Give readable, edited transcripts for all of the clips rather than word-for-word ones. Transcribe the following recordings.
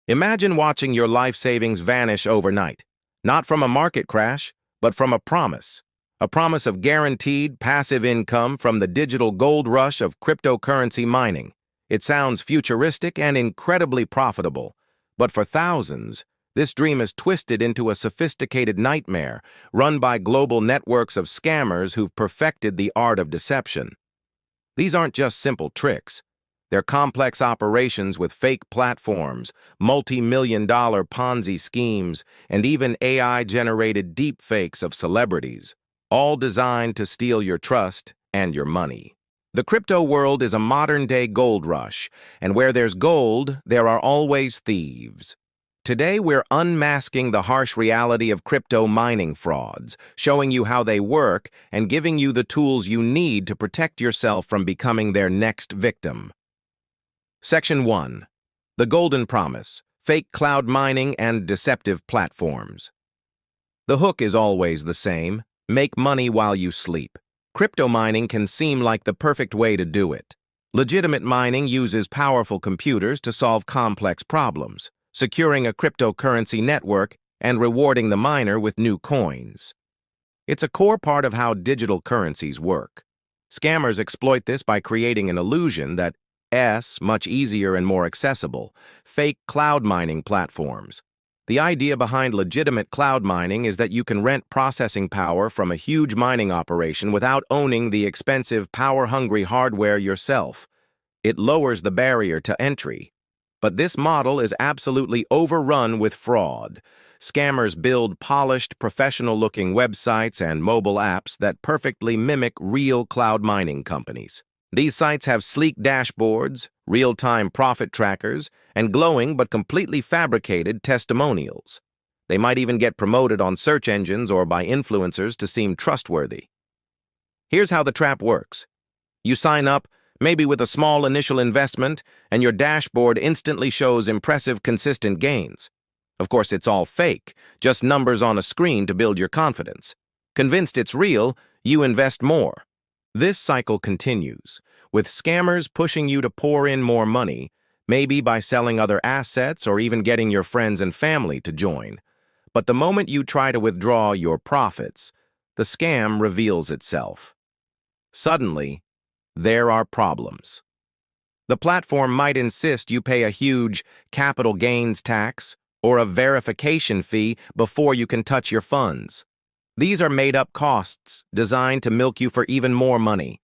Imagine watching your life savings vanish overnight, not from a market crash, but from a promise of guaranteed passive income from the digital gold rush of cryptocurrency mining. It sounds futuristic and incredibly profitable, but for thousands, this dream is twisted into a sophisticated nightmare run by global networks of scammers who've perfected the art of deception. These aren't just simple tricks. They're complex operations with fake platforms, multi-million-dollar Ponzi schemes, and even AI-generated deepfakes of celebrities, all designed to steal your trust and your money. The crypto world is a modern-day gold rush, and where there's gold, there are always thieves. Today, we're unmasking the harsh reality of crypto mining frauds, showing you how they work and giving you the tools you need to protect yourself from becoming their next victim. Section 1. The Golden Promise: Fake Cloud Mining and Deceptive Platforms. The hook is always the same: make money while you sleep. Crypto mining can seem like the perfect way to do it. Legitimate mining uses powerful computers to solve complex problems, securing a cryptocurrency network and rewarding the miner with new coins. It's a core part of how digital currencies work. Scammers exploit this by creating an illusion that much easier and more accessible: fake cloud mining platforms. The idea behind legitimate cloud mining is that you can rent processing power from a huge mining operation without owning the expensive, power-hungry hardware yourself. It lowers the barrier to entry. But this model is absolutely overrun with fraud. Scammers build polished, professional-looking websites and mobile apps that perfectly mimic real cloud mining companies. These sites have sleek dashboards, real-time profit trackers, and glowing but completely fabricated testimonials. They might even get promoted on search engines or by influencers to seem trustworthy. Here's how the trap works. You sign up, maybe with a small initial investment, and your dashboard instantly shows impressive, consistent gains. Of course, it's all fake, just numbers on a screen to build your confidence. Convinced it's real, you invest more. This cycle continues, with scammers pushing you to pour in more money, maybe by selling other assets or even getting your friends and family to join. But the moment you try to withdraw your profits, the scam reveals itself. Suddenly, there are problems. The platform might insist you pay a huge capital gains tax or a verification fee before you can touch your funds. These are made-up costs designed to milk you for even more money.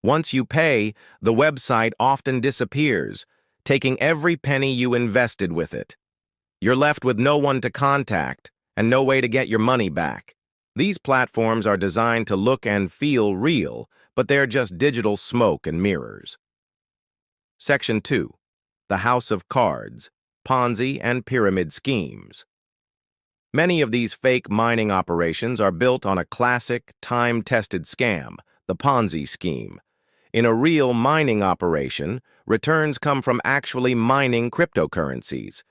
Once you pay, the website often disappears, taking every penny you invested with it. You're left with no one to contact and no way to get your money back. These platforms are designed to look and feel real, but they're just digital smoke and mirrors. Section 2. The House of Cards: Ponzi and Pyramid Schemes. Many of these fake mining operations are built on a classic, time-tested scam, the Ponzi scheme. In a real mining operation, returns come from actually mining cryptocurrencies.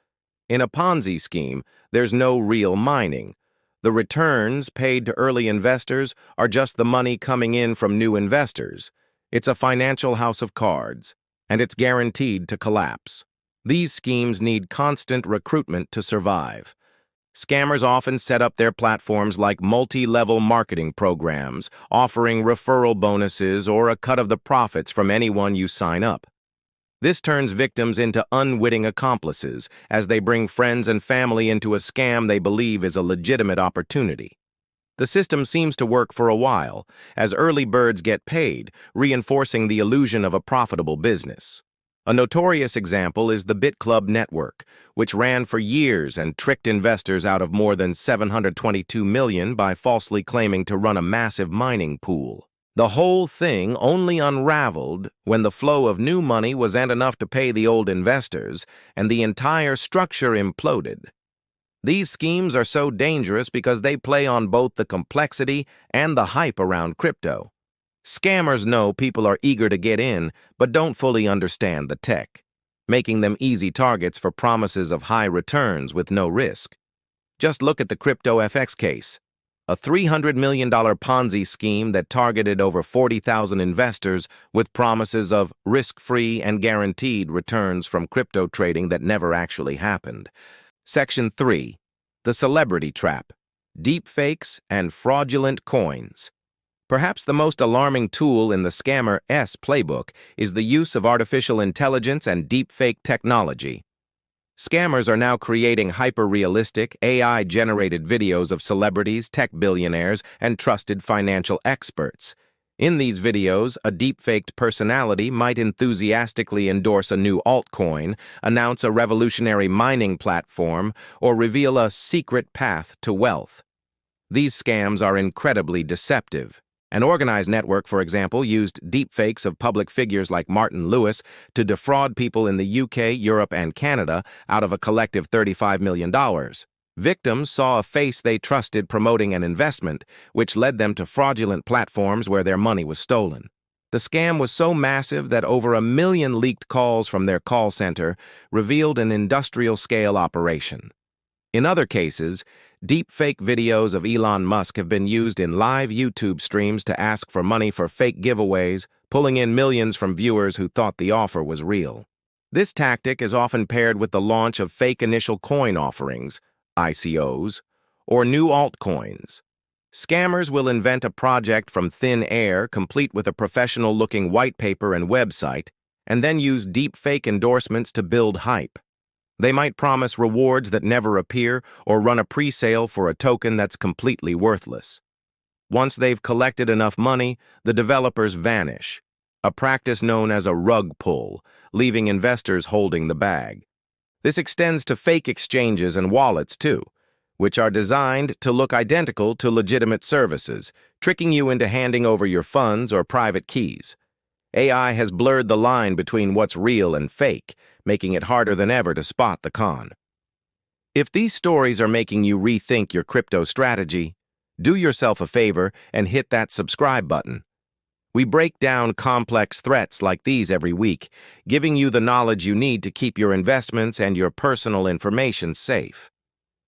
In a Ponzi scheme, there's no real mining. The returns paid to early investors are just the money coming in from new investors. It's a financial house of cards, and it's guaranteed to collapse. These schemes need constant recruitment to survive. Scammers often set up their platforms like multi-level marketing programs, offering referral bonuses or a cut of the profits from anyone you sign up. This turns victims into unwitting accomplices as they bring friends and family into a scam they believe is a legitimate opportunity. The system seems to work for a while, as early birds get paid, reinforcing the illusion of a profitable business. A notorious example is the BitClub network, which ran for years and tricked investors out of more than $722 million by falsely claiming to run a massive mining pool. The whole thing only unraveled when the flow of new money wasn't enough to pay the old investors, and the entire structure imploded. These schemes are so dangerous because they play on both the complexity and the hype around crypto. Scammers know people are eager to get in, but don't fully understand the tech, making them easy targets for promises of high returns with no risk. Just look at the crypto FX case. a $300 million Ponzi scheme that targeted over 40,000 investors with promises of risk-free and guaranteed returns from crypto trading that never actually happened. Section 3. The Celebrity Trap: Deepfakes and Fraudulent Coins. Perhaps the most alarming tool in the scammer's playbook is the use of artificial intelligence and deepfake technology. Scammers are now creating hyper-realistic, AI-generated videos of celebrities, tech billionaires, and trusted financial experts. In these videos, a deepfaked personality might enthusiastically endorse a new altcoin, announce a revolutionary mining platform, or reveal a secret path to wealth. These scams are incredibly deceptive. An organized network, for example, used deepfakes of public figures like Martin Lewis to defraud people in the UK, Europe, and Canada out of a collective $35 million. Victims saw a face they trusted promoting an investment, which led them to fraudulent platforms where their money was stolen. The scam was so massive that over 1 million leaked calls from their call center revealed an industrial-scale operation. In other cases, deepfake videos of Elon Musk have been used in live YouTube streams to ask for money for fake giveaways, pulling in millions from viewers who thought the offer was real. This tactic is often paired with the launch of fake initial coin offerings, ICOs, or new altcoins. Scammers will invent a project from thin air, complete with a professional-looking white paper and website, and then use deepfake endorsements to build hype. They might promise rewards that never appear or run a pre-sale for a token that's completely worthless. Once they've collected enough money, the developers vanish, a practice known as a rug pull, leaving investors holding the bag. This extends to fake exchanges and wallets, too, which are designed to look identical to legitimate services, tricking you into handing over your funds or private keys. AI has blurred the line between what's real and fake, making it harder than ever to spot the con. If these stories are making you rethink your crypto strategy, do yourself a favor and hit that subscribe button. We break down complex threats like these every week, giving you the knowledge you need to keep your investments and your personal information safe.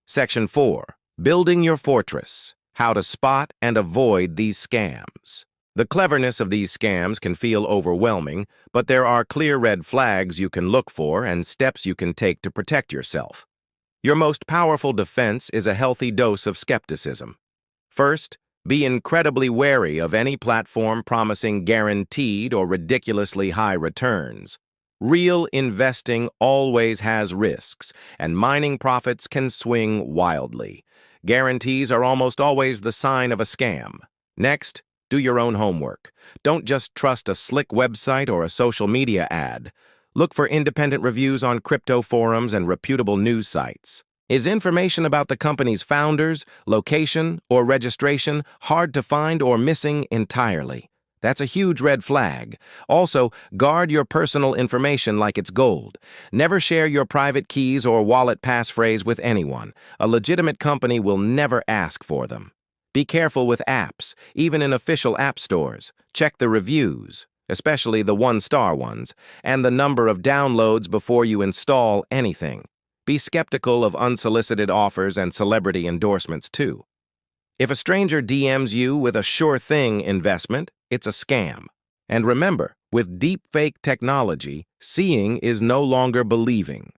Section 4. Building Your Fortress: How to Spot and Avoid These Scams. The cleverness of these scams can feel overwhelming, but there are clear red flags you can look for and steps you can take to protect yourself. Your most powerful defense is a healthy dose of skepticism. First, be incredibly wary of any platform promising guaranteed or ridiculously high returns. Real investing always has risks, and mining profits can swing wildly. Guarantees are almost always the sign of a scam. Next, do your own homework. Don't just trust a slick website or a social media ad. Look for independent reviews on crypto forums and reputable news sites. Is information about the company's founders, location, or registration hard to find or missing entirely? That's a huge red flag. Also, guard your personal information like it's gold. Never share your private keys or wallet passphrase with anyone. A legitimate company will never ask for them. Be careful with apps, even in official app stores. Check the reviews, especially the one-star ones, and the number of downloads before you install anything. Be skeptical of unsolicited offers and celebrity endorsements, too. If a stranger DMs you with a sure-thing investment, it's a scam. And remember, with deepfake technology, seeing is no longer believing.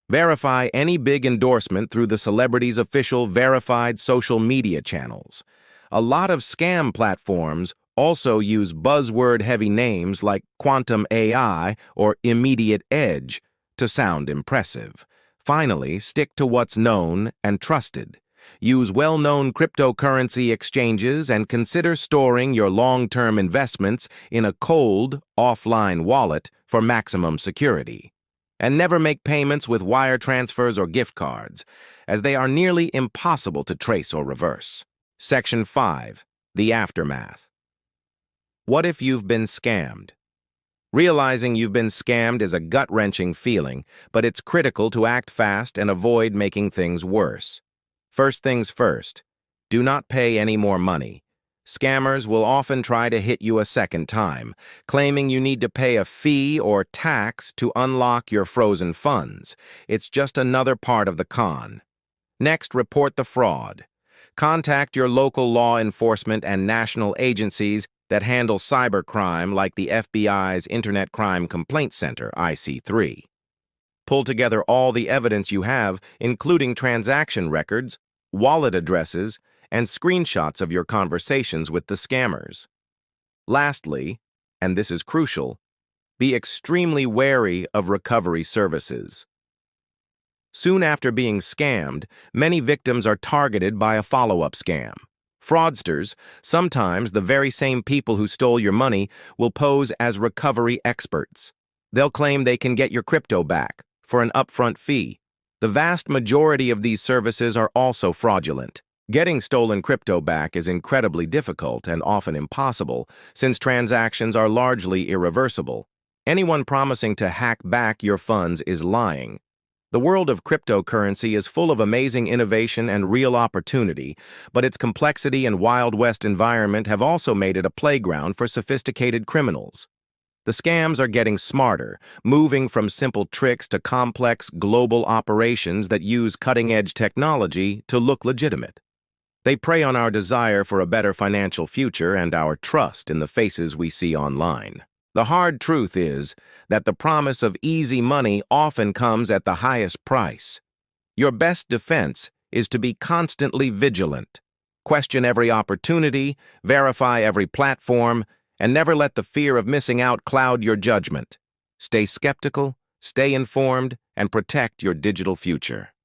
Verify any big endorsement through the celebrity's official verified social media channels. A lot of scam platforms also use buzzword-heavy names like quantum AI or immediate edge to sound impressive. Finally, stick to what's known and trusted. Use well-known cryptocurrency exchanges and consider storing your long-term investments in a cold, offline wallet for maximum security. And never make payments with wire transfers or gift cards, as they are nearly impossible to trace or reverse. Section 5. The Aftermath. What if you've been scammed? Realizing you've been scammed is a gut-wrenching feeling, but it's critical to act fast and avoid making things worse. First things first, do not pay any more money. Scammers will often try to hit you a second time, claiming you need to pay a fee or tax to unlock your frozen funds. It's just another part of the con. Next, report the fraud. Contact your local law enforcement and national agencies that handle cybercrime like the FBI's Internet Crime Complaint Center, IC3. Pull together all the evidence you have, including transaction records, wallet addresses, and screenshots of your conversations with the scammers. Lastly, and this is crucial, be extremely wary of recovery services. Soon after being scammed, many victims are targeted by a follow-up scam. Fraudsters, sometimes the very same people who stole your money, will pose as recovery experts. They'll claim they can get your crypto back for an upfront fee. The vast majority of these services are also fraudulent. Getting stolen crypto back is incredibly difficult and often impossible, since transactions are largely irreversible. Anyone promising to hack back your funds is lying. The world of cryptocurrency is full of amazing innovation and real opportunity, but its complexity and Wild West environment have also made it a playground for sophisticated criminals. The scams are getting smarter, moving from simple tricks to complex global operations that use cutting-edge technology to look legitimate. They prey on our desire for a better financial future and our trust in the faces we see online. The hard truth is that the promise of easy money often comes at the highest price. Your best defense is to be constantly vigilant. Question every opportunity, verify every platform, and never let the fear of missing out cloud your judgment. Stay skeptical, stay informed, and protect your digital future.